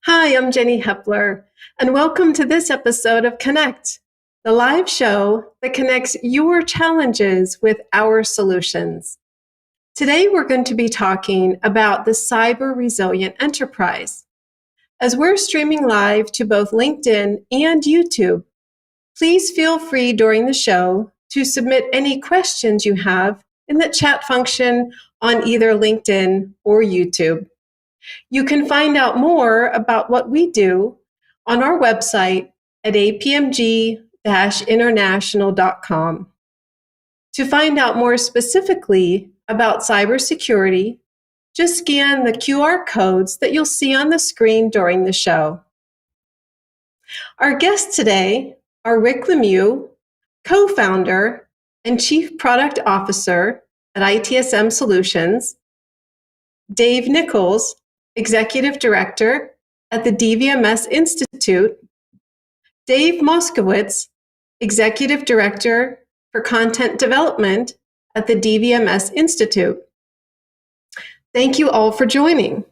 Hi, I'm Jenny Hepler, and welcome to this episode of Connect, the live show that connects your challenges with our solutions. Today, we're going to be talking about the cyber-resilient enterprise. As we're streaming live to both LinkedIn and YouTube, please feel free during the show to submit any questions you have in the chat function on either LinkedIn or YouTube. You can find out more about what we do on our website at apmg-international.com. To find out more specifically about cybersecurity, just scan the QR codes that you'll see on the screen during the show. Our guests today are Rick Lemieux, co-founder and chief product officer at ITSM Solutions, Dave Nichols, executive director at the DVMS Institute, Dave Moskowitz, executive director for content development at the DVMS Institute. Thank you all for joining.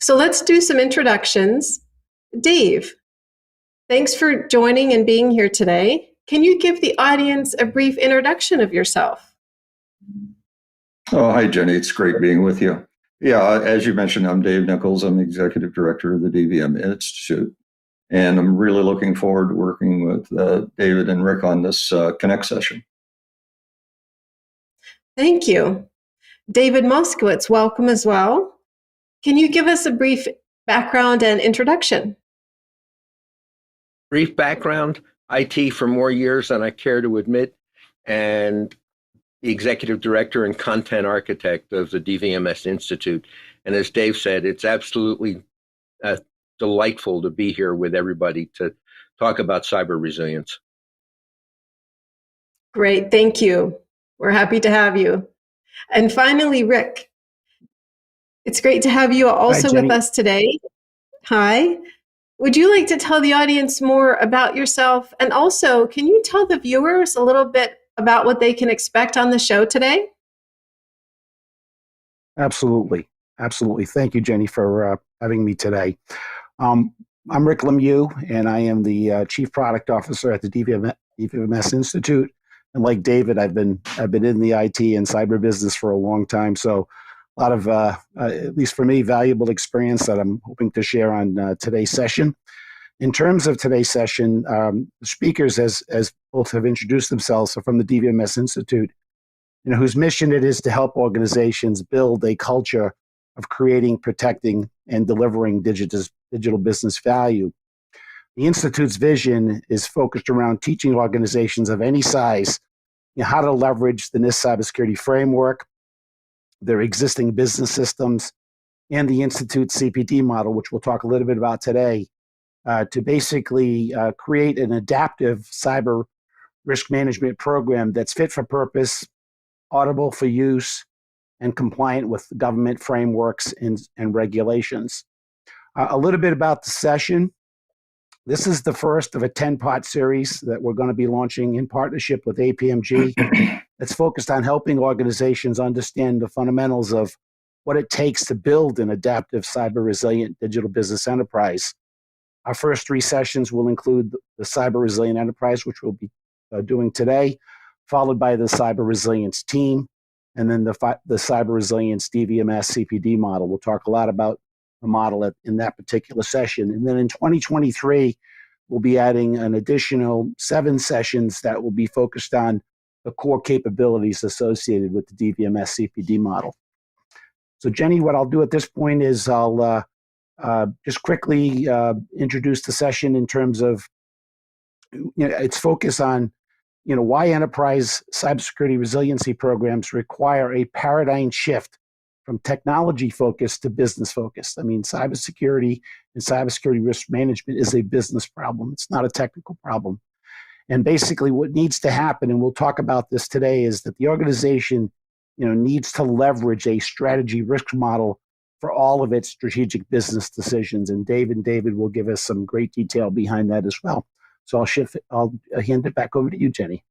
So let's do some introductions. Dave, thanks for joining and being here today. Can you give the audience a brief introduction of yourself? Oh, hi, Jenny. It's great being with you. Yeah, as you mentioned, I'm Dave Nichols. I'm the executive director of the DVM Institute. And I'm really looking forward to working with David and Rick on this Connect session. Thank you. David Moskowitz, welcome as well. Can you give us a brief background and introduction? Brief background, IT for more years than I care to admit, and the executive director and content architect of the DVMS Institute. And as Dave said, it's absolutely delightful to be here with everybody to talk about cyber resilience. Great, thank you. We're happy to have you. And finally, Rick, it's great to have you also with us today. Hi. Would you like to tell the audience more about yourself? And also, can you tell the viewers a little bit about what they can expect on the show today? Absolutely. Absolutely. Thank you, Jenny, for having me today. I'm Rick Lemieux, and I am the Chief Product Officer at the DVMS Institute. And like David, I've been in the IT and cyber business for a long time. So a lot of, at least for me, valuable experience that I'm hoping to share on today's session. In terms of today's session, the speakers, as both have introduced themselves, are from the DVMS Institute, whose mission it is to help organizations build a culture of creating, protecting, and delivering digital business value. The Institute's vision is focused around teaching organizations of any size how to leverage the NIST cybersecurity framework, their existing business systems, and the Institute's CPD model, which we'll talk a little bit about today, to basically create an adaptive cyber risk management program that's fit for purpose, audible for use, and compliant with government frameworks and regulations. A little bit about the session. This is the first of a 10-part series that we're going to be launching in partnership with APMG. It's focused on helping organizations understand the fundamentals of what it takes to build an adaptive, cyber-resilient digital business enterprise. Our first 3 sessions will include the cyber-resilient enterprise, which we'll be doing today, followed by the cyber resilience team, and then the cyber resilience DVMS CPD model. We'll talk a lot about the model in that particular session. And then in 2023, we'll be adding an additional 7 sessions that will be focused on the core capabilities associated with the DVMS CPD model. So Jenny, what I'll do at this point is I'll just quickly introduce the session in terms of its focus on why enterprise cybersecurity resiliency programs require a paradigm shift from technology focused to business focused. I mean, cybersecurity and cybersecurity risk management is a business problem. It's not a technical problem. And basically what needs to happen, and we'll talk about this today, is that the organization needs to leverage a strategy risk model for all of its strategic business decisions. And David will give us some great detail behind that as well. So I'll hand it back over to you, Jenny.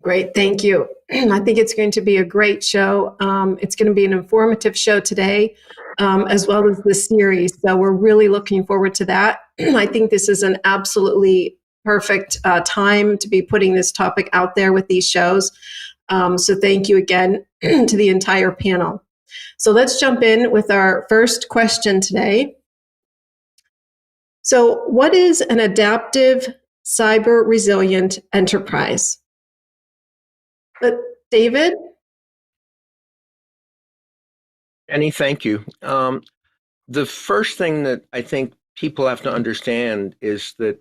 Great, thank you. I think it's going to be a great show. It's going to be an informative show today. as well as the series. So we're really looking forward to that. I think this is an absolutely perfect time to be putting this topic out there with these shows. So thank you again to the entire panel. So let's jump in with our first question today. So what is an adaptive cyber resilient enterprise? David? Jenny, thank you. The first thing that I think people have to understand is that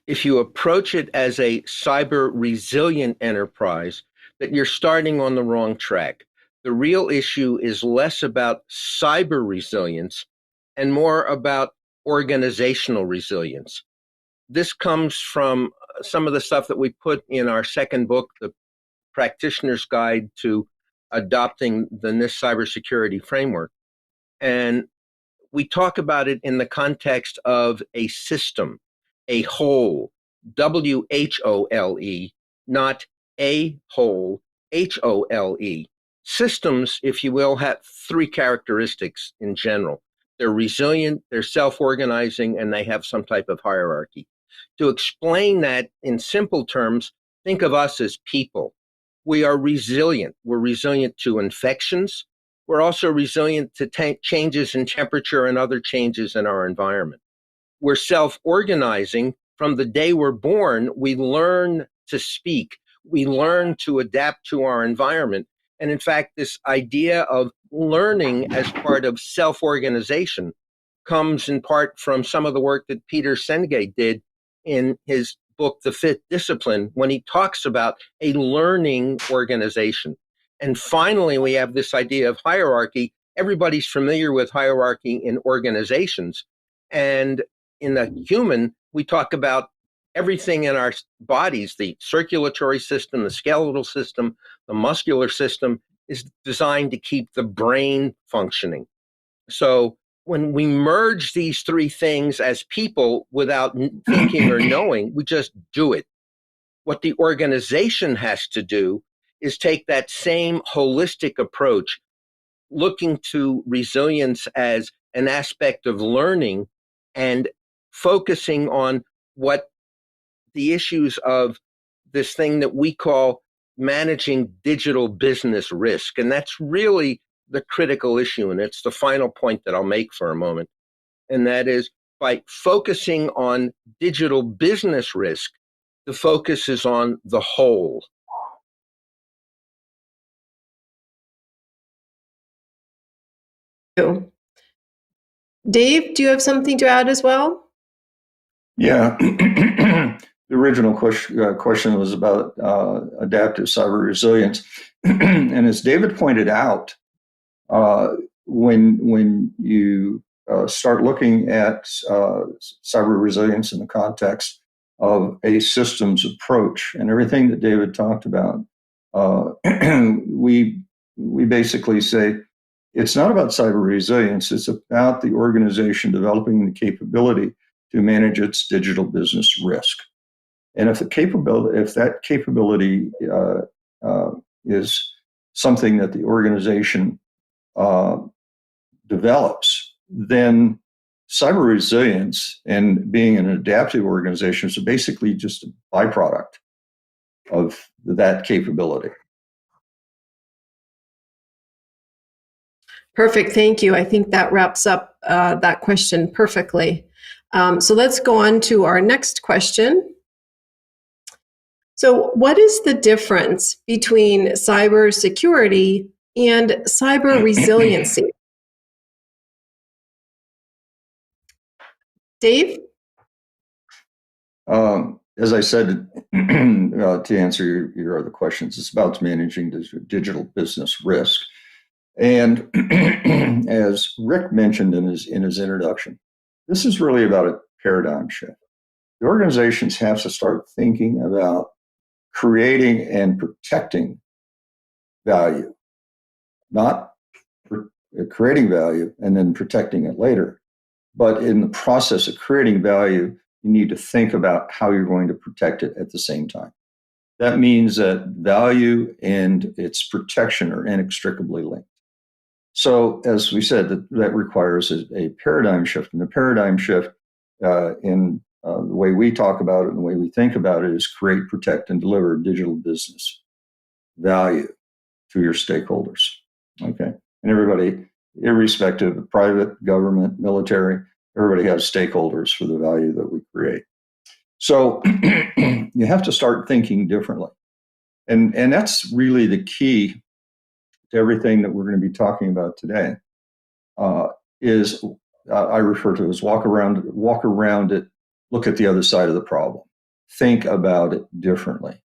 if you approach it as a cyber resilient enterprise, that you're starting on the wrong track. The real issue is less about cyber resilience and more about organizational resilience. This comes from some of the stuff that we put in our second book, The Practitioner's Guide to Adopting the NIST Cybersecurity Framework. And we talk about it in the context of a system, a whole, W-H-O-L-E, not a whole, H-O-L-E. Systems, if you will, have three characteristics in general. They're resilient, they're self-organizing, and they have some type of hierarchy. To explain that in simple terms, think of us as people. We are resilient. We're resilient to infections. We're also resilient to changes in temperature and other changes in our environment. We're self-organizing. From the day we're born, we learn to speak. We learn to adapt to our environment. And in fact, this idea of learning as part of self-organization comes in part from some of the work that Peter Senge did in his book, The Fifth Discipline, when he talks about a learning organization. And finally, we have this idea of hierarchy. Everybody's familiar with hierarchy in organizations. And in the human, we talk about everything in our bodies, the circulatory system, the skeletal system, the muscular system is designed to keep the brain functioning. So when we merge these three things as people without thinking or knowing, we just do it. What the organization has to do is take that same holistic approach, looking to resilience as an aspect of learning and focusing on what the issues of this thing that we call managing digital business risk. And that's really the critical issue. And it's the final point that I'll make for a moment. And that is, by focusing on digital business risk, the focus is on the whole. Dave, do you have something to add as well? Yeah. The original question was about adaptive cyber resilience. And as David pointed out, when you start looking at cyber resilience in the context of a systems approach and everything that David talked about, we basically say it's not about cyber resilience. It's about the organization developing the capability to manage its digital business risk. And if that capability is something that the organization develops, then cyber resilience and being an adaptive organization is basically just a byproduct of that capability. Perfect. Thank you. I think that wraps up that question perfectly. So let's go on to our next question. So what is the difference between cybersecurity and cyber resiliency? Dave? As I said, to answer your other questions, it's about managing digital business risk. And as Rick mentioned in his introduction, this is really about a paradigm shift. The organizations have to start thinking about creating and protecting value, not creating value and then protecting it later. But in the process of creating value, you need to think about how you're going to protect it at the same time. That means that value and its protection are inextricably linked. So, as we said, that requires a paradigm shift. And the paradigm shift in the way we talk about it and the way we think about it is create, protect, and deliver digital business value to your stakeholders. Okay. And everybody, irrespective of private, government, military, everybody has stakeholders for the value that we create. So you have to start thinking differently. And that's really the key to everything that we're going to be talking about today. Is I refer to as walk around it, look at the other side of the problem, think about it differently.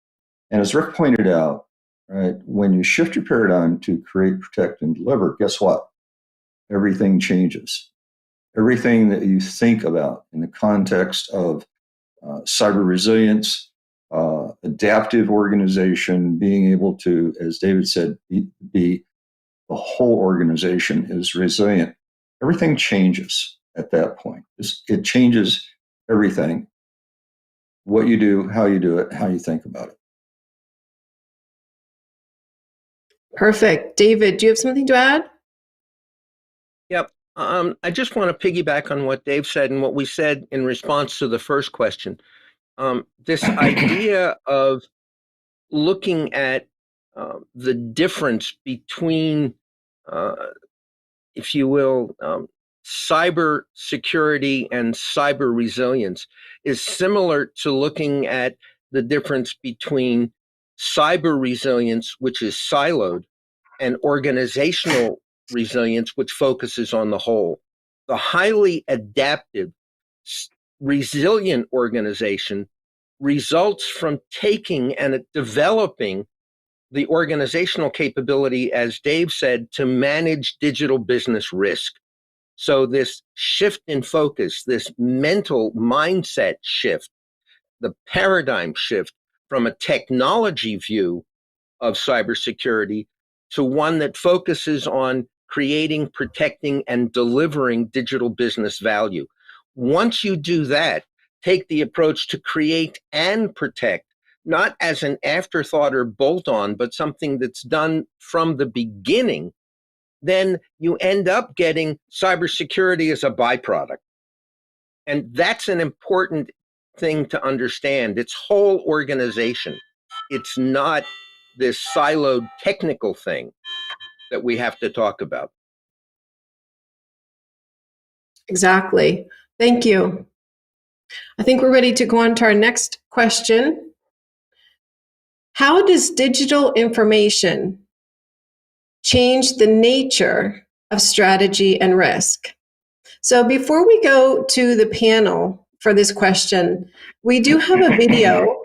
And as Rick pointed out, right, when you shift your paradigm to create, protect, and deliver, guess what? Everything changes. Everything that you think about in the context of cyber resilience, adaptive organization, being able to, as David said, be the whole organization is resilient. Everything changes at that point. It changes everything. What you do, how you do it, how you think about it. Perfect. David, do you have something to add? Yep. I just want to piggyback on what Dave said and what we said in response to the first question. This idea of looking at the difference between, if you will, cyber security and cyber resilience is similar to looking at the difference between cyber resilience, which is siloed, and organizational resilience, which focuses on the whole. The highly adaptive, resilient organization results from taking and developing the organizational capability, as Dave said, to manage digital business risk. So this shift in focus, this mental mindset shift, the paradigm shift from a technology view of cybersecurity to one that focuses on creating, protecting, and delivering digital business value. Once you do that, take the approach to create and protect, not as an afterthought or bolt-on, but something that's done from the beginning, then you end up getting cybersecurity as a byproduct. And that's an important thing to understand. It's whole organization. It's not this siloed technical thing that we have to talk about. Exactly. Thank you. I think we're ready to go on to our next question. How does digital information change the nature of strategy and risk? So before we go to the panel for this question, we do have a video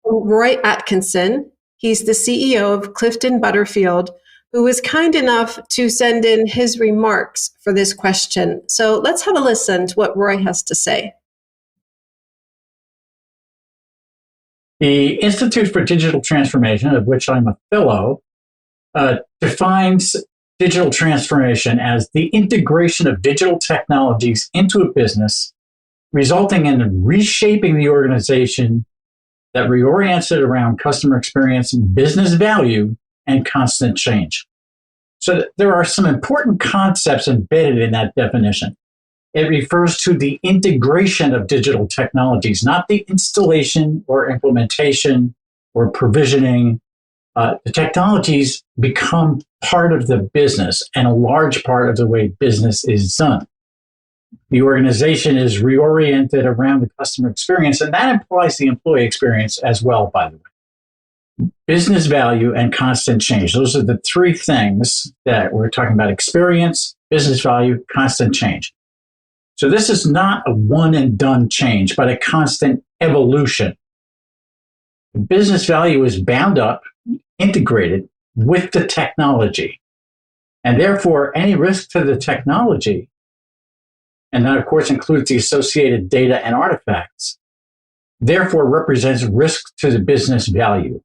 from Roy Atkinson. He's the CEO of Clifton Butterfield, who was kind enough to send in his remarks for this question. So let's have a listen to what Roy has to say. The Institute for Digital Transformation, of which I'm a fellow, defines digital transformation as the integration of digital technologies into a business, resulting in reshaping the organization that reorients it around customer experience, business value, and constant change. So there are some important concepts embedded in that definition. It refers to the integration of digital technologies, not the installation or implementation or provisioning. The technologies become part of the business and a large part of the way business is done. The organization is reoriented around the customer experience, and that implies the employee experience as well, by the way. Business value and constant change. Those are the three things that we're talking about: experience, business value, constant change. So this is not a one and done change, but a constant evolution. Business value is bound up, integrated with the technology. And therefore, any risk to the technology, and that of course includes the associated data and artifacts, therefore represents risk to the business value.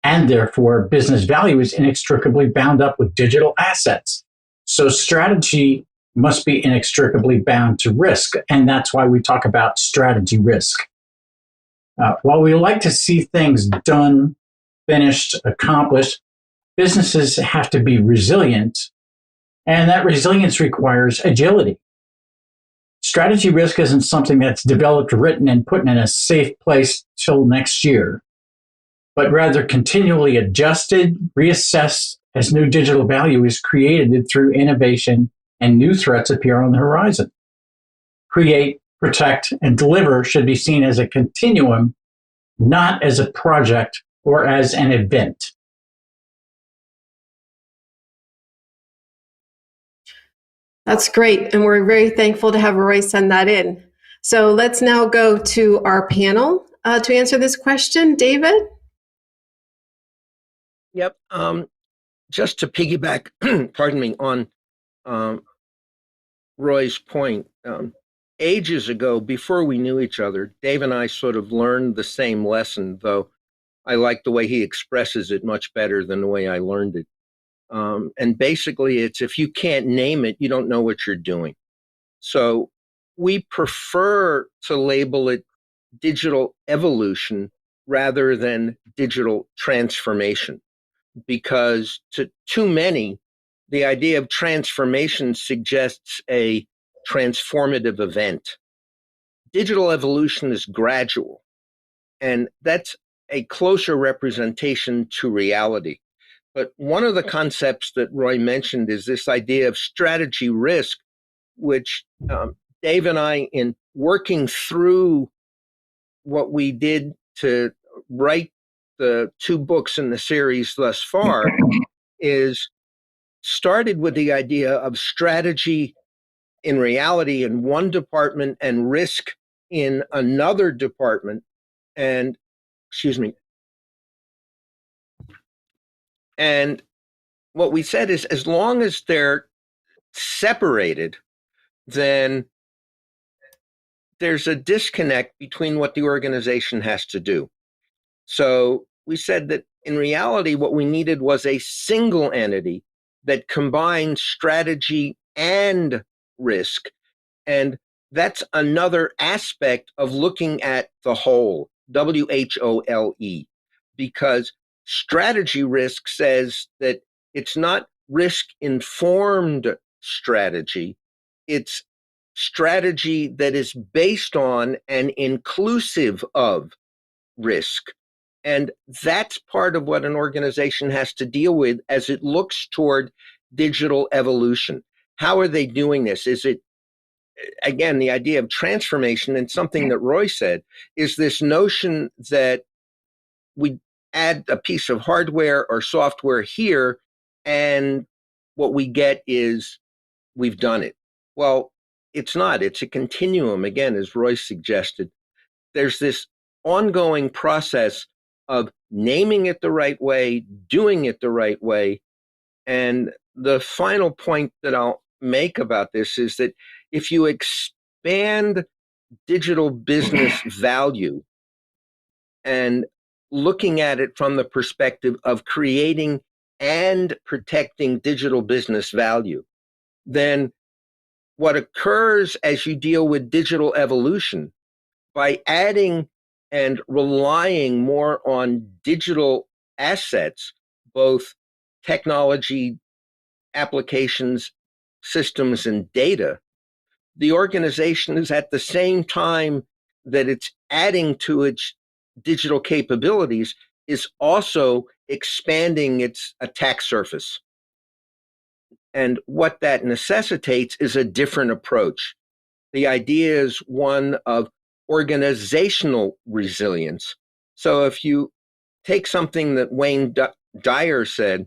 And therefore, business value is inextricably bound up with digital assets. So strategy must be inextricably bound to risk. And that's why we talk about strategy risk. While we like to see things done, finished, accomplished, businesses have to be resilient And that resilience requires agility. Strategy risk isn't something that's developed, written, and put in a safe place till next year, but rather continually adjusted, reassessed as new digital value is created through innovation and new threats appear on the horizon. Create, protect, and deliver should be seen as a continuum, not as a project or as an event. That's great. And we're very thankful to have Roy send that in. So let's now go to our panel to answer this question. David? Yep. Just to piggyback, pardon me, on Roy's point, ages ago, before we knew each other, Dave and I sort of learned the same lesson, though I like the way he expresses it much better than the way I learned it. And basically, it's if you can't name it, you don't know what you're doing. So we prefer to label it digital evolution rather than digital transformation, because to too many, the idea of transformation suggests a transformative event. Digital evolution is gradual, and that's a closer representation to reality. But one of the concepts that Roy mentioned is this idea of strategy risk, which Dave and I, in working through what we did to write the 2 books in the series thus far, is started with the idea of strategy in reality in one department and risk in another department. And, and what we said is, as long as they're separated, then there's a disconnect between what the organization has to do. So we said that in reality, what we needed was a single entity that combined strategy and risk. And that's another aspect of looking at the whole, WHOLE, because strategy risk says that it's not risk-informed strategy, it's strategy that is based on and inclusive of risk. And that's part of what an organization has to deal with as it looks toward digital evolution. How are they doing this? Is it, again, the idea of transformation, and something that Roy said, is this notion that we add a piece of hardware or software here, and what we get is we've done it. Well, it's not. It's a continuum, again, as Roy suggested. There's this ongoing process of naming it the right way, doing it the right way. And the final point that I'll make about this is that if you expand digital business value and looking at it from the perspective of creating and protecting digital business value, then what occurs as you deal with digital evolution, by adding and relying more on digital assets, both technology, applications, systems, and data, the organization is at the same time that it's adding to its digital capabilities, is also expanding its attack surface. And what that necessitates is a different approach. The idea is one of organizational resilience. So if you take something that Wayne Dyer said,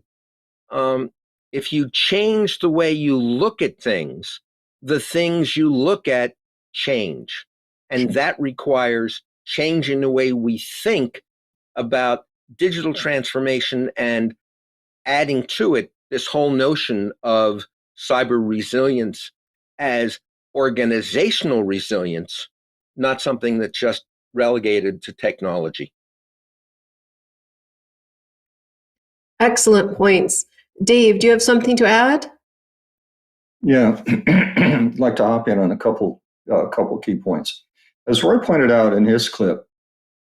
if you change the way you look at things, the things you look at change. And that requires changing the way we think about digital transformation and adding to it this whole notion of cyber resilience as organizational resilience, not something that's just relegated to technology. Excellent points. Dave, do you have something to add? Yeah, I'd like to hop in on a couple key points. As Roy pointed out in his clip,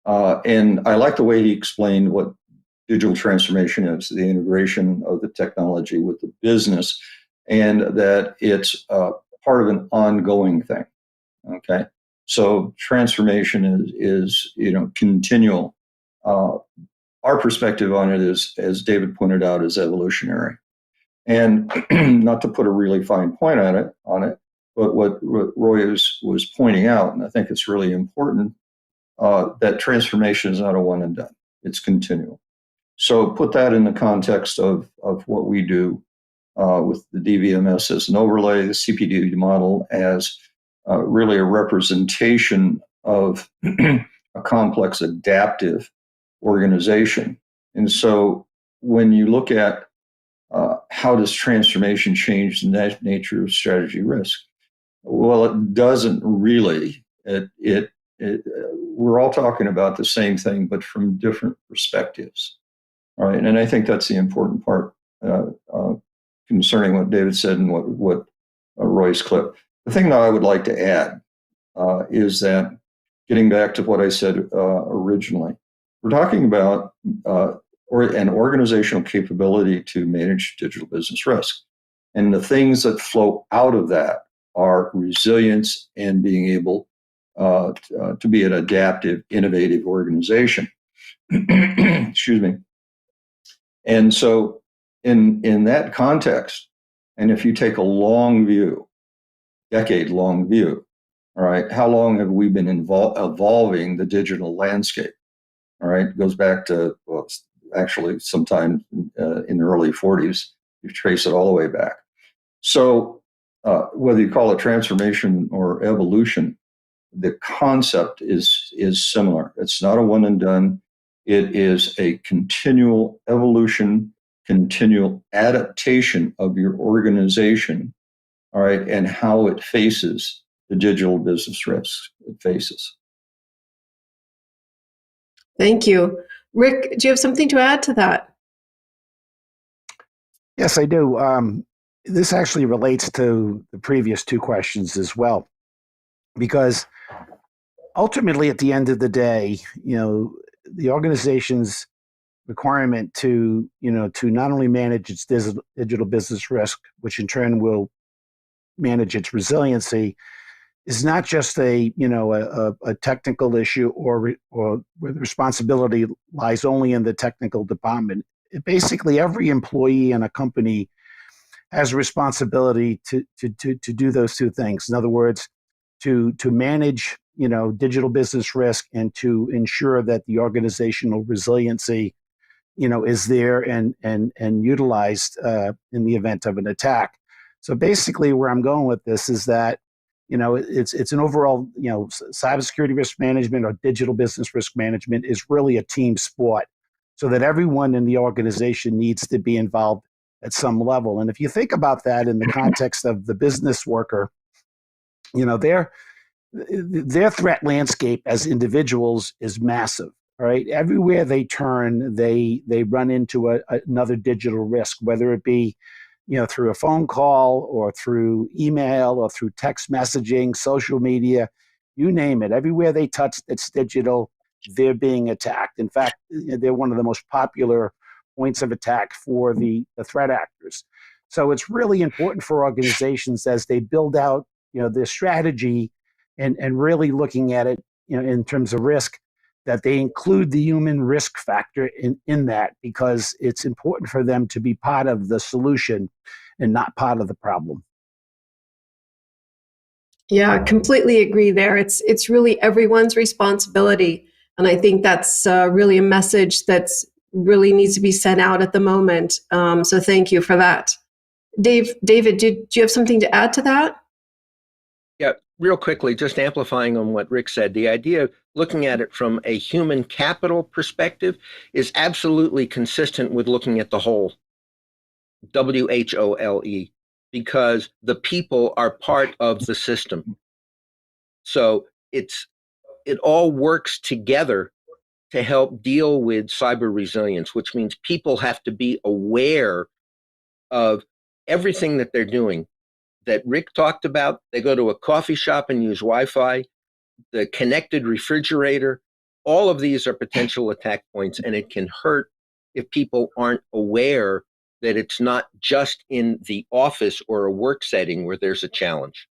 and I like the way he explained what digital transformation is, the integration of the technology with the business. and that it's part of an ongoing thing. Okay, so transformation is continual. Our perspective on it is, as David pointed out, is evolutionary. And not to put a really fine point on it, but what Roy was pointing out, and I think it's really important, that transformation is not a one and done. It's continual. So put that in the context of what we do with the DVMS as an overlay, the CPD model as really a representation of a complex adaptive organization. And so when you look at how does transformation change the nature of strategy risk? Well, it doesn't really. We're all talking about the same thing, but from different perspectives. All right, and I think that's the important part concerning what David said and what Roy's clip. The thing that I would like to add is that, getting back to what I said originally, we're talking about an organizational capability to manage digital business risk. And the things that flow out of that are resilience and being able to be an adaptive, innovative organization. Excuse me. And so in that context, and if you take a long view, decade-long view, all right, how long have we been evolving the digital landscape? All right, it goes back to, well, actually sometime in the early 40s. You trace it all the way back. So whether you call it transformation or evolution, the concept is similar. It's not a one and done. It is a continual evolution, continual adaptation of your organization, all right, and how it faces the digital business risks it faces. Thank you. Rick, do you have something to add to that? Yes, I do. This actually relates to the previous two questions as well, because ultimately, at the end of the day, the organization's requirement to not only manage its digital business risk, which in turn will manage its resiliency, is not just a technical issue or where the responsibility lies only in the technical department. Basically, every employee in a company has a responsibility to do those two things. In other words, to manage digital business risk and to ensure that the organizational resiliency is there and utilized in the event of an attack. So basically, where I'm going with this is that it's an overall cybersecurity risk management or digital business risk management is really a team sport, so that everyone in the organization needs to be involved at some level. And if you think about that in the context of the business worker, their threat landscape as individuals is massive. Right, everywhere they turn, they run into another digital risk, whether it be through a phone call or through email or through text messaging, social media, you name it. Everywhere they touch that's digital, they're being attacked. In fact, they're one of the most popular points of attack for the threat actors. So it's really important for organizations as they build out their strategy and really looking at it in terms of risk, that they include the human risk factor in that, because it's important for them to be part of the solution and not part of the problem. Yeah, completely agree there. It's really everyone's responsibility. And I think that's really a message that's really needs to be sent out at the moment. So thank you for that. David, do you have something to add to that? Yeah, real quickly, just amplifying on what Rick said, the idea of looking at it from a human capital perspective is absolutely consistent with looking at the whole, WHOLE, because the people are part of the system. So it all works together to help deal with cyber resilience, which means people have to be aware of everything that they're doing. That Rick talked about, they go to a coffee shop and use Wi-Fi, the connected refrigerator, all of these are potential attack points, and it can hurt if people aren't aware that it's not just in the office or a work setting where there's a challenge.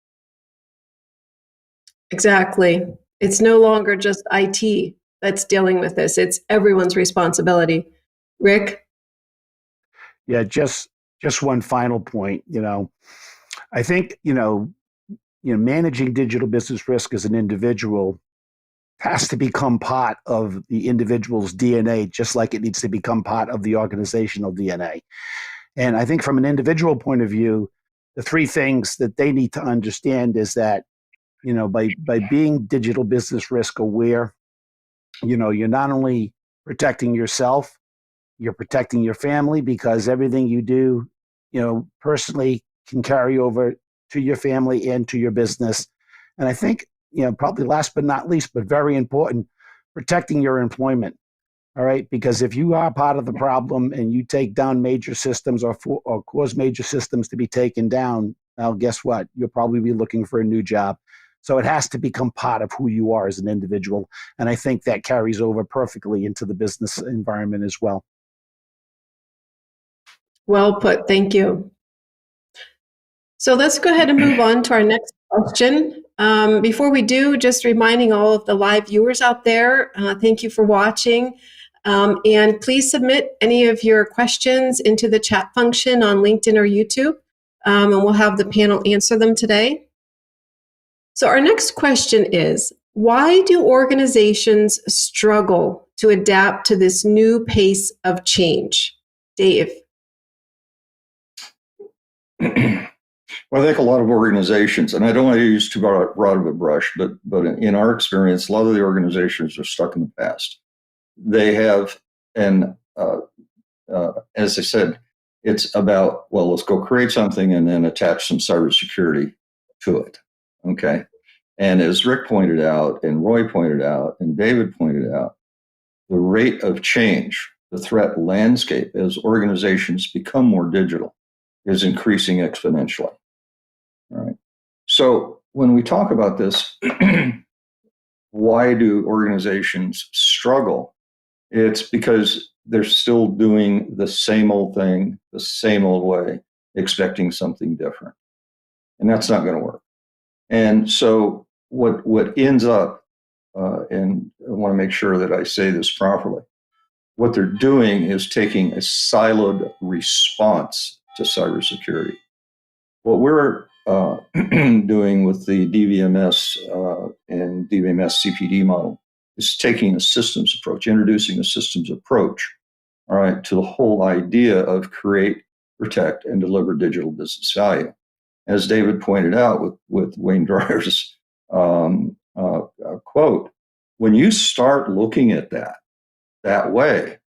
Exactly. It's no longer just IT that's dealing with this. It's everyone's responsibility. Rick? Yeah, just one final point. I think managing digital business risk as an individual has to become part of the individual's DNA, just like it needs to become part of the organizational DNA. And I think from an individual point of view, the three things that they need to understand is that, by being digital business risk aware, you're not only protecting yourself, you're protecting your family, because everything you do, personally can carry over to your family and to your business. And I think, probably last but not least, but very important, protecting your employment. All right. Because if you are part of the problem and you take down major systems or cause major systems to be taken down, now guess what? You'll probably be looking for a new job. So it has to become part of who you are as an individual. And I think that carries over perfectly into the business environment as well. Well put. Thank you. So let's go ahead and move on to our next question. Before we do, just reminding all of the live viewers out there, thank you for watching. And please submit any of your questions into the chat function on LinkedIn or YouTube, and we'll have the panel answer them today. So our next question is, why do organizations struggle to adapt to this new pace of change? Dave? Well, I think a lot of organizations, and I don't want to use too broad of a brush, but in our experience, a lot of the organizations are stuck in the past. They have, and as I said, it's about, well, let's go create something and then attach some cybersecurity to it. Okay. And as Rick pointed out, and Roy pointed out, and David pointed out, the rate of change, the threat landscape as organizations become more digital is increasing exponentially. All right. So when we talk about this, why do organizations struggle? It's because they're still doing the same old thing, the same old way, expecting something different. And that's not going to work. And so what ends up, and I want to make sure that I say this properly, what they're doing is taking a siloed response to cybersecurity. What we're doing with the DVMS and DVMS CPD model is taking a systems approach, introducing a systems approach, all right, to the whole idea of create, protect, and deliver digital business value. As David pointed out with Wayne Dyer's quote, when you start looking at that way,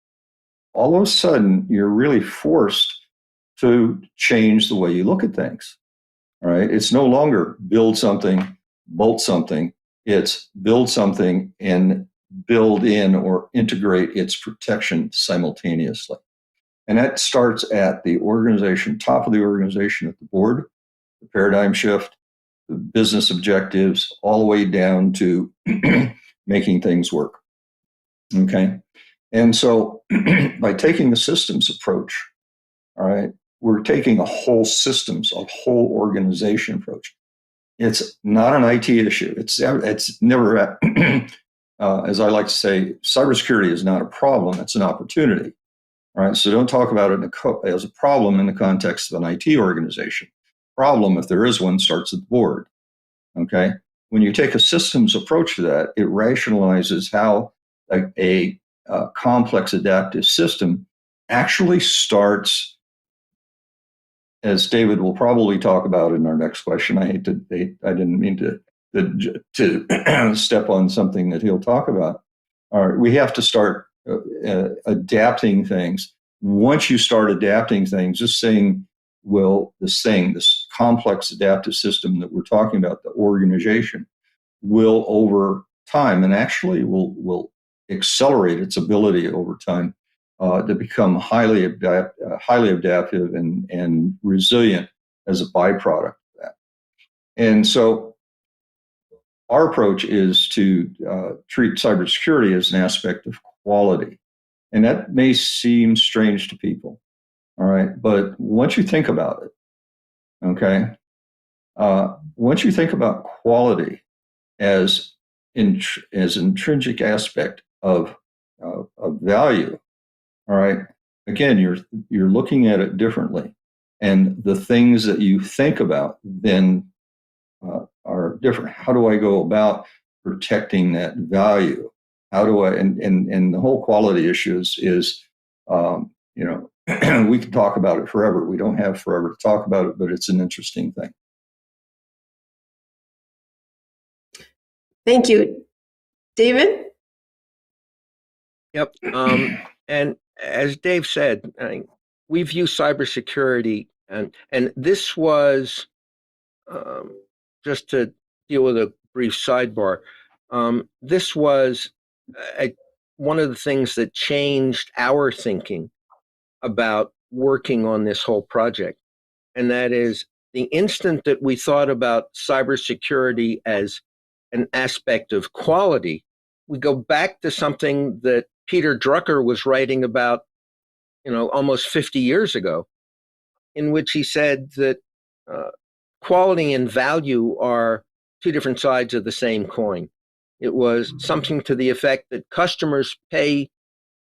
all of a sudden you're really forced to change the way you look at things. All right. It's no longer build something, bolt something. It's build something and build in or integrate its protection simultaneously. And that starts at the organization, top of the organization at the board, the paradigm shift, the business objectives, all the way down to making things work. Okay. And so by taking the systems approach, all right, we're taking a whole systems, a whole organization approach. It's not an IT issue. It's never, as I like to say, cybersecurity is not a problem. It's an opportunity. All right. So don't talk about it as a problem in the context of an IT organization. Problem, if there is one, starts at the board. Okay. When you take a systems approach to that, it rationalizes how a complex adaptive system actually starts, as David will probably talk about in our next question. I didn't mean to step on something that he'll talk about. All right, we have to start adapting things. Once you start adapting things, this complex adaptive system that we're talking about, the organization, will over time, and actually will accelerate its ability over time to become highly adaptive and resilient as a byproduct of that. And so our approach is to treat cybersecurity as an aspect of quality. And that may seem strange to people, All right. But once you think about it, okay, once you think about quality as intrinsic aspect of value, all right, again, you're looking at it differently, and the things that you think about then are different. How do I go about protecting that value? How do I and the whole quality issues is you know we can talk about it forever. We don't have forever to talk about it, but it's an interesting thing. Thank you. David? Yep. And as Dave said, we view cybersecurity, and this was just to deal with a brief sidebar. This was one of the things that changed our thinking about working on this whole project, and that is the instant that we thought about cybersecurity as an aspect of quality, we go back to something that Peter Drucker was writing about, almost 50 years ago, in which he said that quality and value are two different sides of the same coin. It was something to the effect that customers pay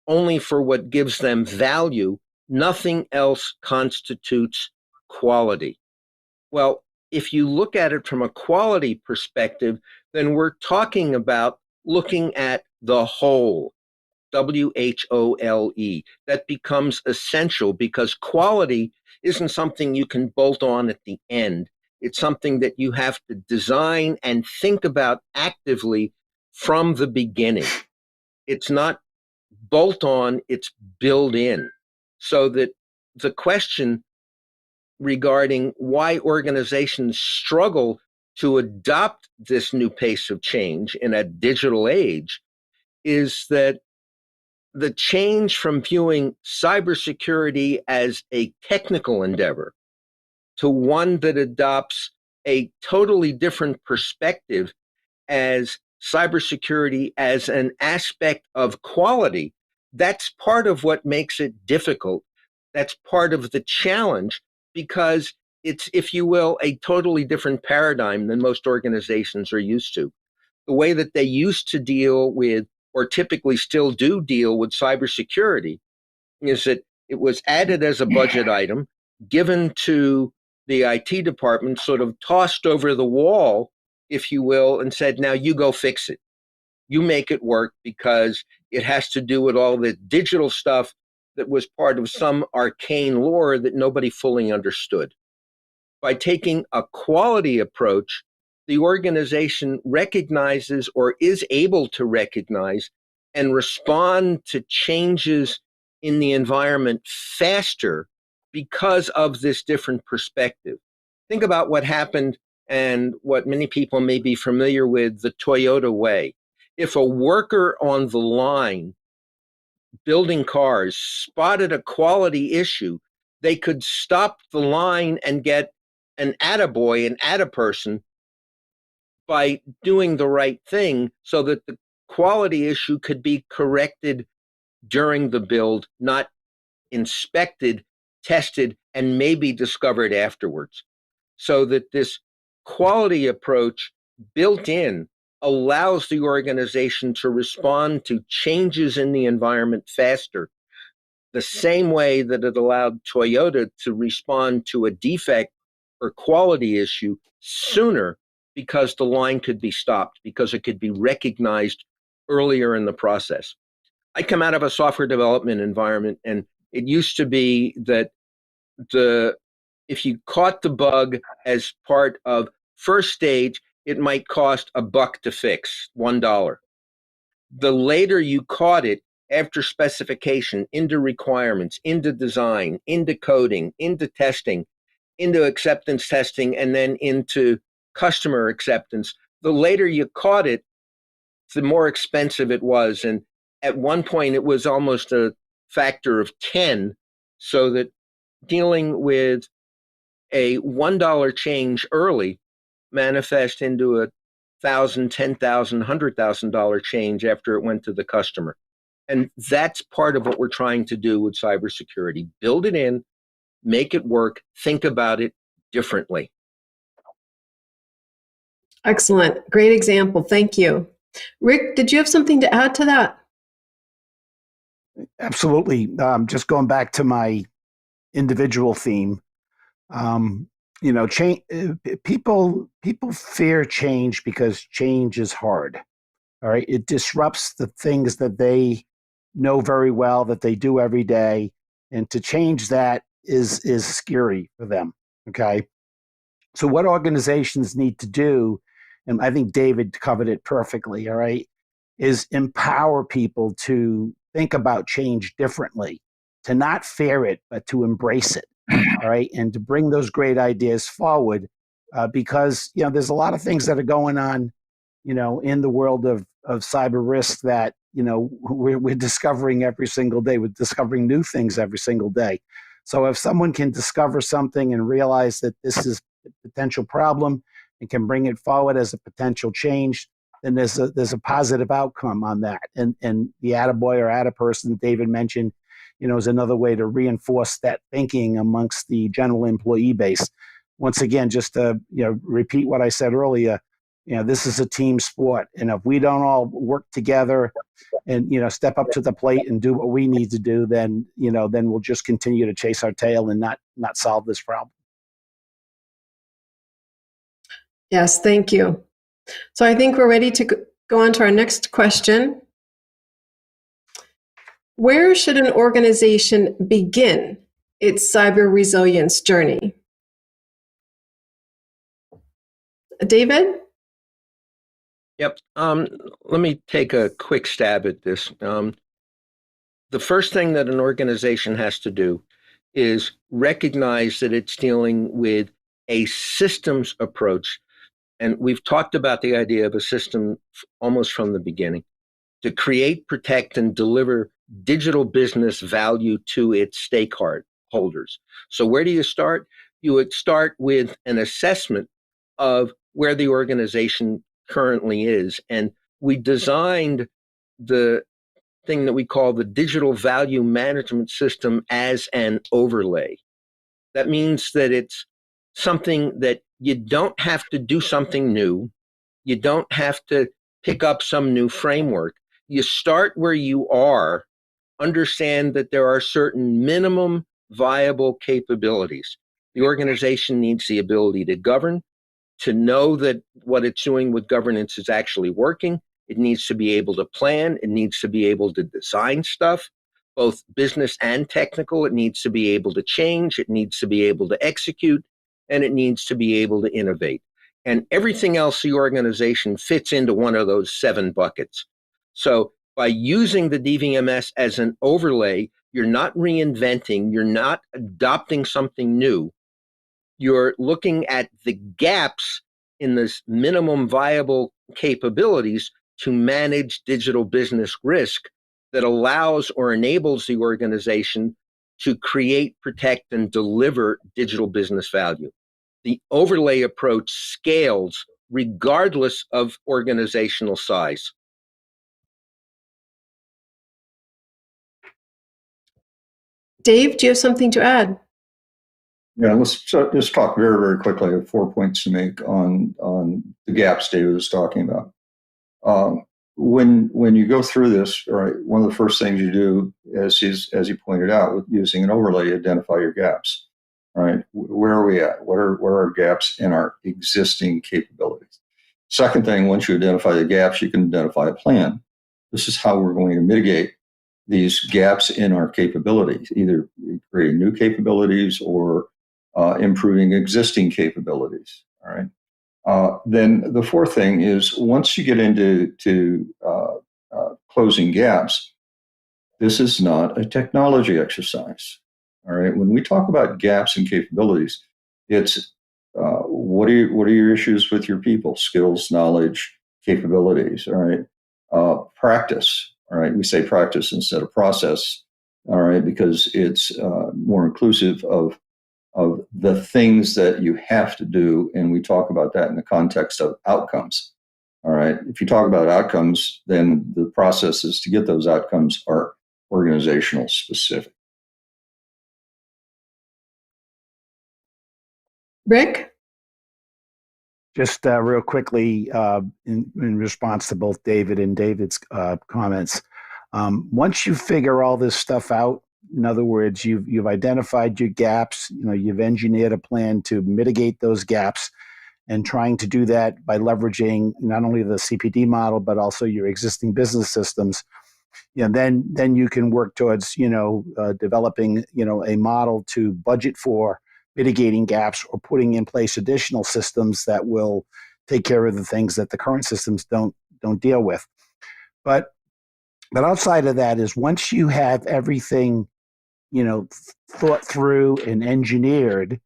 only for what gives them value. Nothing else constitutes quality. Well, if you look at it from a quality perspective, then we're talking about looking at the whole, WHOLE. That becomes essential because quality isn't something you can bolt on at the end. It's something that you have to design and think about actively from the beginning. It's not bolt on, it's build in. So that the question regarding why organizations struggle to adopt this new pace of change in a digital age is that the change from viewing cybersecurity as a technical endeavor to one that adopts a totally different perspective as cybersecurity as an aspect of quality, that's part of what makes it difficult. That's part of the challenge because it's, if you will, a totally different paradigm than most organizations are used to. The way that they used to deal with, or typically still do deal with cybersecurity, is that it was added as a budget item, given to the IT department, sort of tossed over the wall, if you will, and said, now you go fix it. You make it work because it has to do with all the digital stuff that was part of some arcane lore that nobody fully understood. By taking a quality approach, the organization recognizes or is able to recognize and respond to changes in the environment faster because of this different perspective. Think about what happened and what many people may be familiar with, the Toyota way. If a worker on the line building cars spotted a quality issue, they could stop the line and get an attaboy, an attaperson, by doing the right thing so that the quality issue could be corrected during the build, not inspected, tested, and maybe discovered afterwards. So that this quality approach built in allows the organization to respond to changes in the environment faster, the same way that it allowed Toyota to respond to a defect or quality issue sooner because the line could be stopped, because it could be recognized earlier in the process. I come out of a software development environment, and it used to be that if you caught the bug as part of first stage, it might cost $1 to fix, $1. The later you caught it, after specification, into requirements, into design, into coding, into testing, into acceptance testing, and then into customer acceptance, the later you caught it, the more expensive it was. And at one point, it was almost a factor of 10, so that dealing with a $1 change early manifest into a $1,000, $10,000, $100,000 change after it went to the customer. And that's part of what we're trying to do with cybersecurity. Build it in, make it work, think about it differently. Excellent. Great example. Thank you. Rick, did you have something to add to that? Absolutely. Just going back to my individual theme, change. People fear change because change is hard. All right, it disrupts the things that they know very well, that they do every day, and to change that is scary for them. Okay, so what organizations need to do, and I think David covered it perfectly. All right, is empower people to think about change differently, to not fear it, but to embrace it. All right, and to bring those great ideas forward, because there's a lot of things that are going on, in the world of cyber risk that we're discovering every single day. We're discovering new things every single day. So if someone can discover something and realize that this is a potential problem and can bring it forward as a potential change, then there's a positive outcome on that. And the attaboy or attaperson David mentioned, is another way to reinforce that thinking amongst the general employee base. Once again, just to repeat what I said earlier, this is a team sport, and if we don't all work together and step up to the plate and do what we need to do, then we'll just continue to chase our tail and not solve this problem. Yes, thank you. So I think we're ready to go on to our next question. Where should an organization begin its cyber resilience journey? David? Yep. Let me take a quick stab at this. The first thing that an organization has to do is recognize that it's dealing with a systems approach. And we've talked about the idea of a system almost from the beginning, to create, protect, and deliver digital business value to its stakeholders. So where do you start? You would start with an assessment of where the organization currently is. And we designed the thing that we call the digital value management system as an overlay. That means that it's something that you don't have to do something new. You don't have to pick up some new framework. You start where you are, understand that there are certain minimum viable capabilities. The organization needs the ability to govern, to know that what it's doing with governance is actually working. It needs to be able to plan. It needs to be able to design stuff, both business and technical. It needs to be able to change. It needs to be able to execute, and it needs to be able to innovate. And everything else the organization fits into one of those 7 buckets. So by using the DVMS as an overlay, you're not reinventing, you're not adopting something new. You're looking at the gaps in this minimum viable capabilities to manage digital business risk that allows or enables the organization to create, protect, and deliver digital business value. The overlay approach scales regardless of organizational size. Dave, do you have something to add? Yeah, let's just talk very, very quickly. I have 4 points to make on the gaps David was talking about. When you go through this, right, one of the first things you do, as he pointed out, with using an overlay, identify your gaps. Right, where are we at? Where are our gaps in our existing capabilities? Second thing, once you identify the gaps, you can identify a plan. This is how we're going to mitigate these gaps in our capabilities, either creating new capabilities or improving existing capabilities. All right. Then the fourth thing is, once you get into closing gaps, this is not a technology exercise. All right. When we talk about gaps and capabilities, it's what are your issues with your people, skills, knowledge, capabilities. All right. Practice. All right. We say practice instead of process. All right, because it's more inclusive of the things that you have to do, and we talk about that in the context of outcomes. All right. If you talk about outcomes, then the processes to get those outcomes are organizational specific. Rick? Just real quickly, in response to both David and David's comments, once you figure all this stuff out, in other words, you've identified your gaps, you've engineered a plan to mitigate those gaps, and trying to do that by leveraging not only the CPD model but also your existing business systems. Then you can work towards developing a model to budget for mitigating gaps or putting in place additional systems that will take care of the things that the current systems don't deal with. But outside of that is once you have everything thought through and engineered,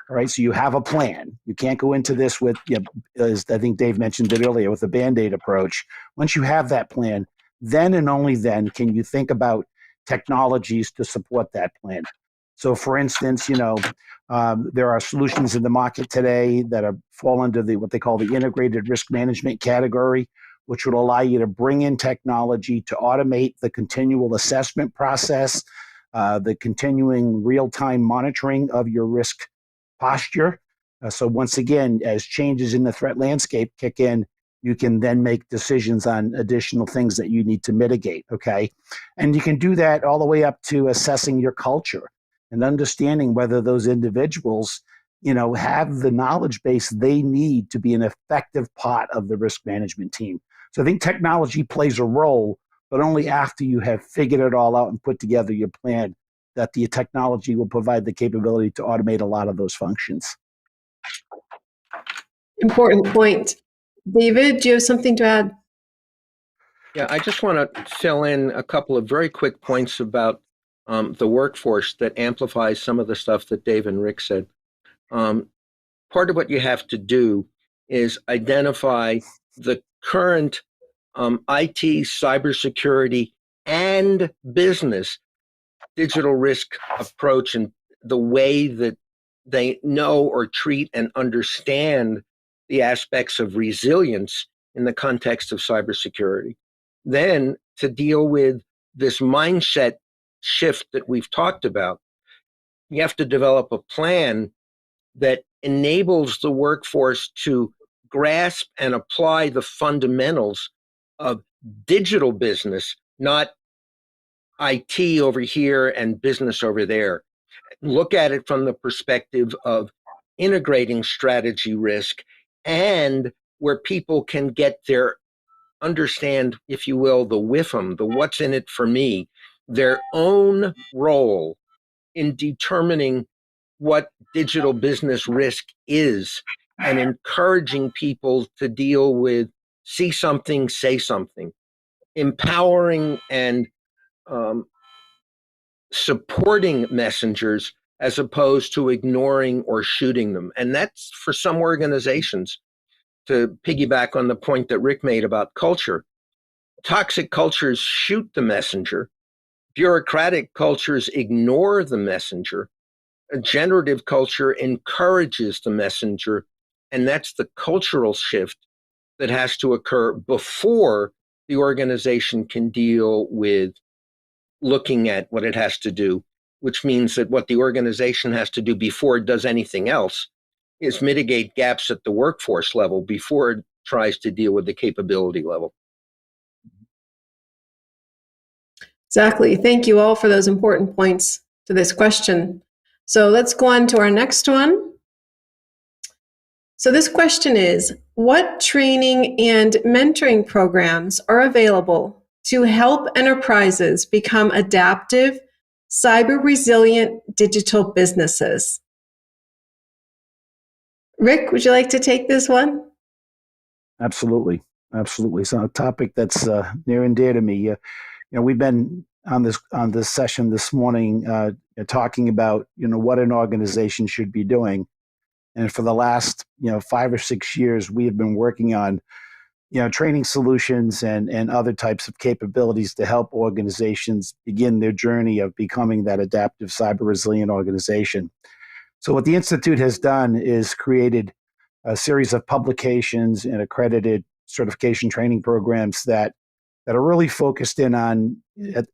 all right, so you have a plan. You can't go into this with, as I think Dave mentioned it earlier, with a Band-Aid approach. Once you have that plan, then and only then can you think about technologies to support that plan. So, for instance, there are solutions in the market today that fall under what they call the integrated risk management category, which would allow you to bring in technology to automate the continual assessment process, the continuing real-time monitoring of your risk posture. So once again, as changes in the threat landscape kick in, you can then make decisions on additional things that you need to mitigate, okay? And you can do that all the way up to assessing your culture and understanding whether those individuals, have the knowledge base they need to be an effective part of the risk management team. So I think technology plays a role, but only after you have figured it all out and put together your plan that the technology will provide the capability to automate a lot of those functions. Important point. David, do you have something to add? Yeah, I just want to fill in a couple of very quick points about the workforce that amplifies some of the stuff that Dave and Rick said. Part of what you have to do is identify the current IT, cybersecurity, and business digital risk approach and the way that they know or treat and understand the aspects of resilience in the context of cybersecurity. Then to deal with this mindset shift that we've talked about, you have to develop a plan that enables the workforce to grasp and apply the fundamentals of digital business, not IT over here and business over there. Look at it from the perspective of integrating strategy risk and where people can get their understand, if you will, the WIFM, the what's in it for me, their own role in determining what digital business risk is and encouraging people to deal with see something, say something, empowering and supporting messengers as opposed to ignoring or shooting them. And that's for some organizations, to piggyback on the point that Rick made about culture. Toxic cultures shoot the messenger. Bureaucratic cultures ignore the messenger. A generative culture encourages the messenger. And that's the cultural shift that has to occur before the organization can deal with looking at what it has to do, which means that what the organization has to do before it does anything else is mitigate gaps at the workforce level before it tries to deal with the capability level. Exactly. Thank you all for those important points to this question. So let's go on to our next one. So this question is, what training and mentoring programs are available to help enterprises become adaptive, cyber-resilient digital businesses? Rick, would you like to take this one? Absolutely. So a topic that's near and dear to me. We've been on this session this morning talking about what an organization should be doing, and for the last 5 or 6 years, we have been working on training solutions and other types of capabilities to help organizations begin their journey of becoming that adaptive, cyber-resilient organization. So what the Institute has done is created a series of publications and accredited certification training programs that are really focused in on,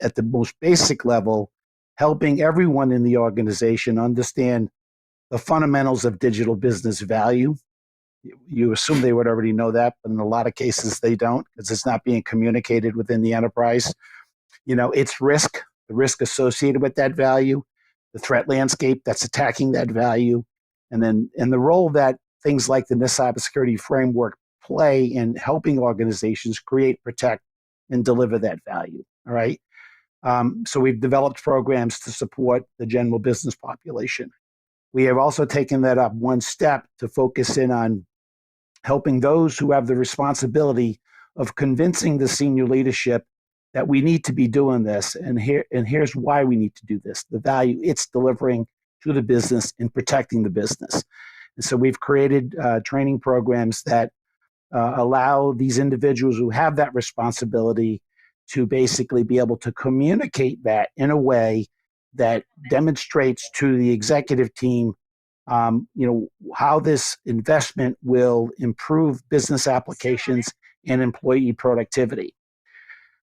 at the most basic level, helping everyone in the organization understand the fundamentals of digital business value. You assume they would already know that, but in a lot of cases they don't, because it's not being communicated within the enterprise. It's risk, the risk associated with that value, the threat landscape that's attacking that value, and the role that things like the NIST cybersecurity framework play in helping organizations create, protect, and deliver that value. All right. So we've developed programs to support the general business population. We have also taken that up one step to focus in on helping those who have the responsibility of convincing the senior leadership that we need to be doing this, and here's why we need to do this, the value it's delivering to the business and protecting the business. And so we've created training programs that allow these individuals who have that responsibility to basically be able to communicate that in a way that demonstrates to the executive team how this investment will improve business applications and employee productivity.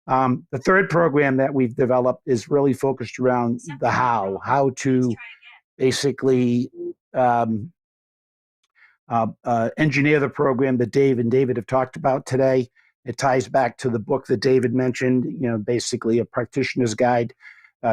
The third program that we've developed is really focused around the how to basically engineer the program that Dave and David have talked about today. It ties back to the book that David mentioned, basically a practitioner's guide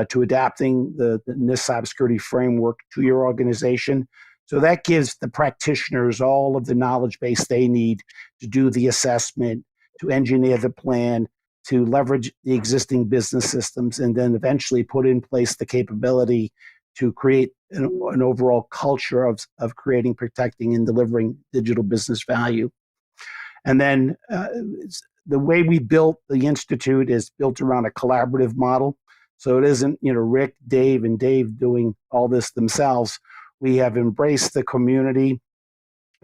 to adapting the NIST cybersecurity framework to your organization. So that gives the practitioners all of the knowledge base they need to do the assessment, to engineer the plan, to leverage the existing business systems, and then eventually put in place the capability to create an overall culture of creating, protecting, and delivering digital business value. And then the way we built the Institute is built around a collaborative model. So it isn't, Rick, Dave, and Dave doing all this themselves. We have embraced the community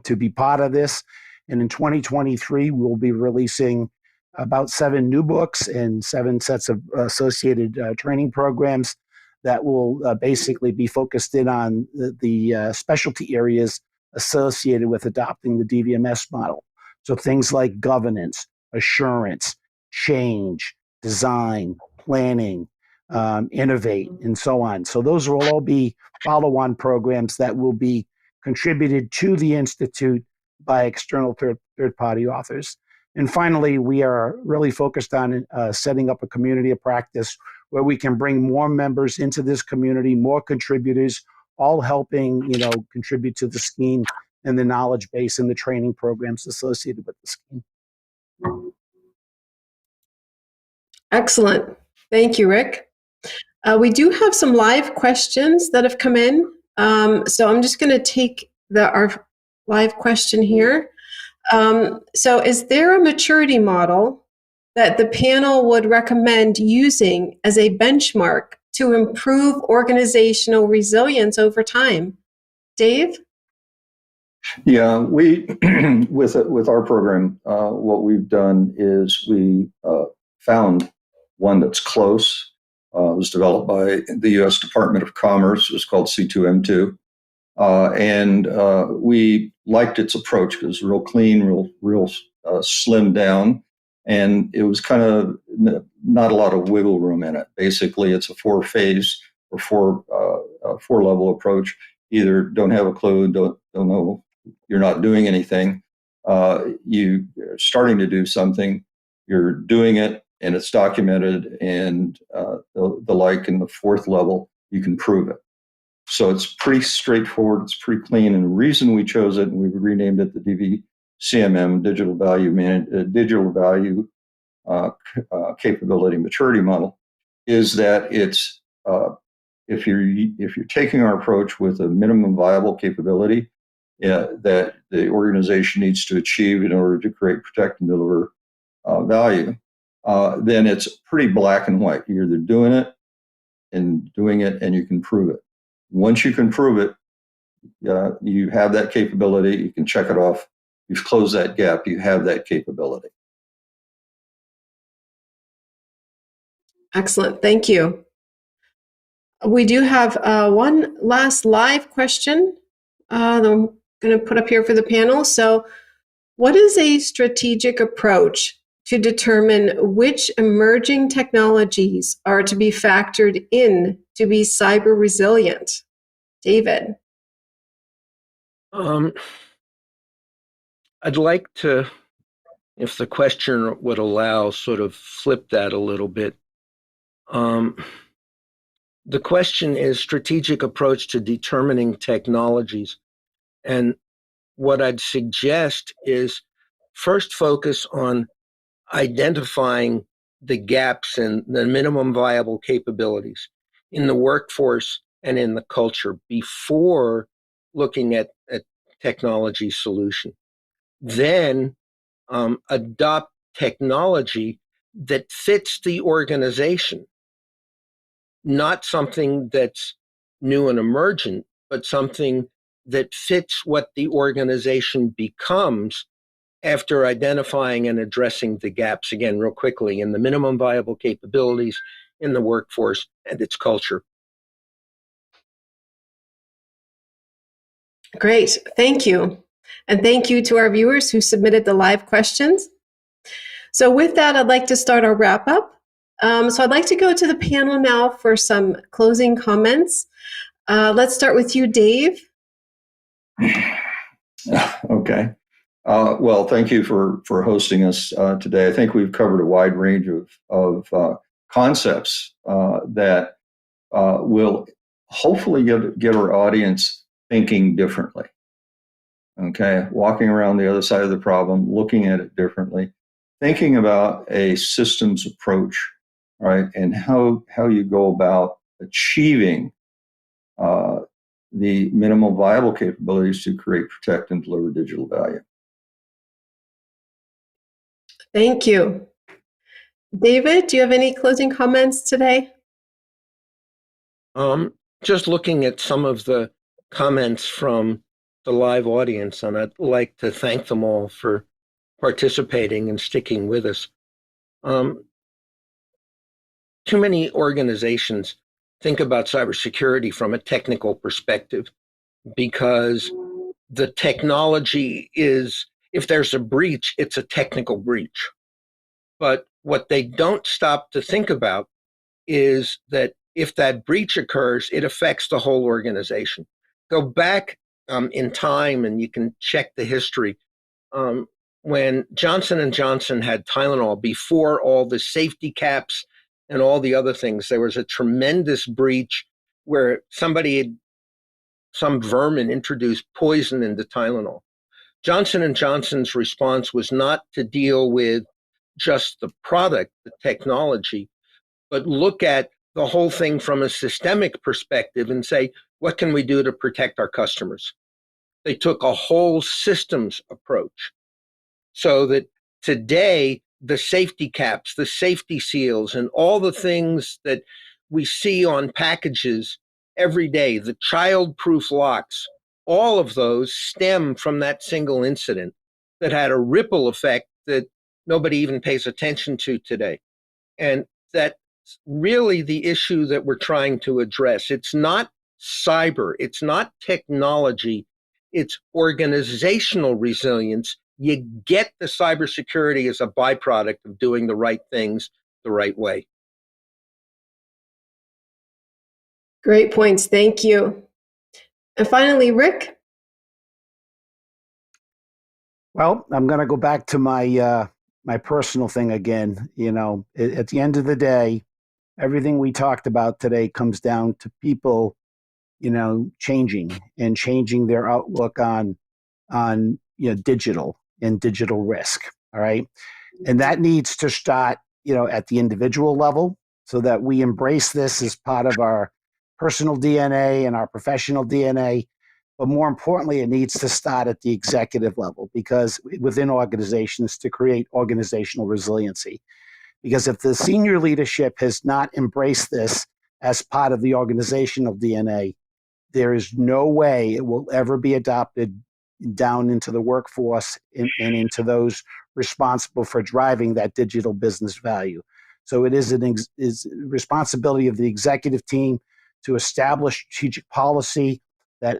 to be part of this. And in 2023, we'll be releasing about 7 new books and 7 sets of associated training programs that will basically be focused in on the specialty areas associated with adopting the DVMS model. So things like governance, assurance, change, design, planning, innovate, and so on. So those will all be follow-on programs that will be contributed to the Institute by external third-party authors. And finally, we are really focused on setting up a community of practice where we can bring more members into this community, more contributors, all helping, contribute to the scheme and the knowledge base and the training programs associated with the scheme. Excellent. Thank you, Rick. We do have some live questions that have come in. So I'm just going to take our live question here. So is there a maturity model that the panel would recommend using as a benchmark to improve organizational resilience over time? Dave? Yeah, we with our program, what we've done is we found one that's close. It was developed by the U.S. Department of Commerce. It was called C2M2. And we liked its approach because it was real clean, real slimmed down. And it was kind of not a lot of wiggle room in it. Basically, it's a 4-phase or 4-level approach. Either don't have a clue, don't know, you're not doing anything. You're starting to do something, you're doing it, and it's documented, and the like in the 4th level, you can prove it. So it's pretty straightforward, it's pretty clean, and the reason we chose it, and we've renamed it the DVCMM, Digital Value Capability Maturity Model, is that it's if you're taking our approach with a minimum viable capability that the organization needs to achieve in order to create, protect, and deliver value, then it's pretty black and white. You're either doing it, and you can prove it. Once you can prove it, you have that capability, you can check it off, you've closed that gap, you have that capability. Excellent, thank you. We do have one last live question that I'm going to put up here for the panel. So what is a strategic approach to determine which emerging technologies are to be factored in to be cyber resilient? David. I'd like to, if the question would allow, sort of flip that a little bit. The question is strategic approach to determining technologies. And what I'd suggest is first focus on identifying the gaps in the minimum viable capabilities in the workforce and in the culture before looking at a technology solution. Then adopt technology that fits the organization, not something that's new and emergent, but something that fits what the organization becomes after identifying and addressing the gaps, again, real quickly, in the minimum viable capabilities in the workforce and its culture. Great, thank you. And thank you to our viewers who submitted the live questions. So with that, I'd like to start our wrap up. So I'd like to go to the panel now for some closing comments. Let's start with you, Dave. Okay. Well, thank you for hosting us today. I think we've covered a wide range of concepts that will hopefully get our audience thinking differently. Okay, walking around the other side of the problem, looking at it differently, thinking about a systems approach, right, and how you go about achieving the minimal viable capabilities to create, protect, and deliver digital value. Thank you. David, do you have any closing comments today? Just looking at some of the comments from the live audience, and I'd like to thank them all for participating and sticking with us. Too many organizations think about cybersecurity from a technical perspective because the technology is, if there's a breach, it's a technical breach. But what they don't stop to think about is that if that breach occurs, it affects the whole organization. Go back in time and you can check the history. When Johnson & Johnson had Tylenol, before all the safety caps and all the other things, there was a tremendous breach where some vermin introduced poison into Tylenol. Johnson & Johnson's response was not to deal with just the product, the technology, but look at the whole thing from a systemic perspective and say, what can we do to protect our customers? They took a whole systems approach so that today, the safety caps, the safety seals, and all the things that we see on packages every day, the child-proof locks, all of those stem from that single incident that had a ripple effect that nobody even pays attention to today. And that's really the issue that we're trying to address. It's not cyber, it's not technology, it's organizational resilience. You get the cybersecurity as a byproduct of doing the right things the right way. Great points, thank you. And finally, Rick. Well, I'm going to go back to my my personal thing again. You know, at the end of the day, everything we talked about today comes down to people, you know, changing their outlook on digital and digital risk. All right, and that needs to start, you know, at the individual level, so that we embrace this as part of our personal DNA and our professional DNA. But more importantly, it needs to start at the executive level, because within organizations, to create organizational resiliency. Because if the senior leadership has not embraced this as part of the organizational DNA, there is no way it will ever be adopted down into the workforce and into those responsible for driving that digital business value. So it is is responsibility of the executive team to establish strategic policy that,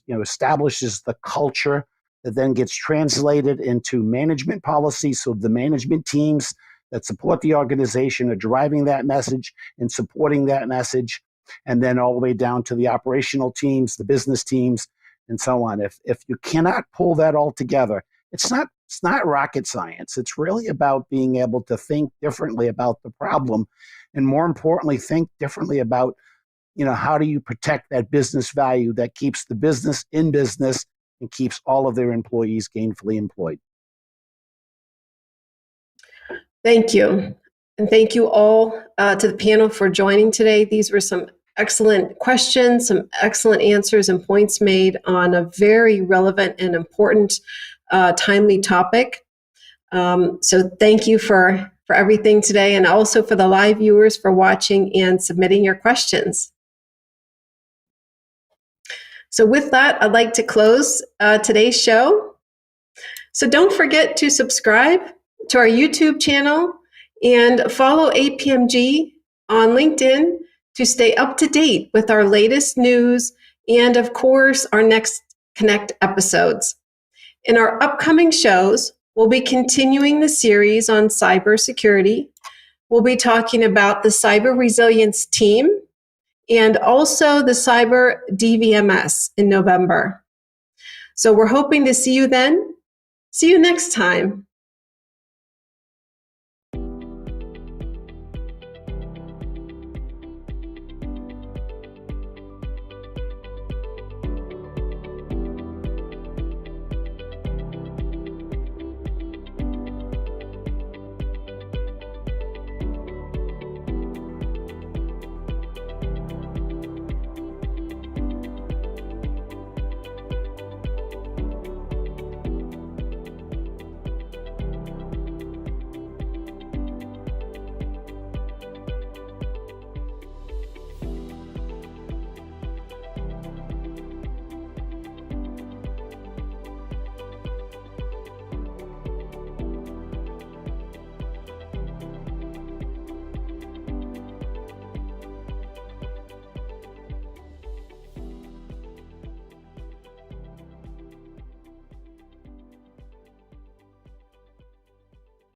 you know, establishes the culture that then gets translated into management policy. So the management teams that support the organization are driving that message and supporting that message, and then all the way down to the operational teams, the business teams, and so on. If you cannot pull that all together, it's not rocket science. It's really about being able to think differently about the problem, and more importantly, think differently about, how do you protect that business value that keeps the business in business and keeps all of their employees gainfully employed. Thank you. And thank you all to the panel for joining today. These were some excellent questions, some excellent answers and points made on a very relevant and important, timely topic. So thank you for everything today, and also for the live viewers for watching and submitting your questions. So with that, I'd like to close today's show. So don't forget to subscribe to our YouTube channel and follow APMG on LinkedIn to stay up to date with our latest news and, of course, our next Connect episodes. In our upcoming shows, we'll be continuing the series on cybersecurity. We'll be talking about the cyber-resilience team and also the cyber DVMS in November. So we're hoping to see you then. See you next time.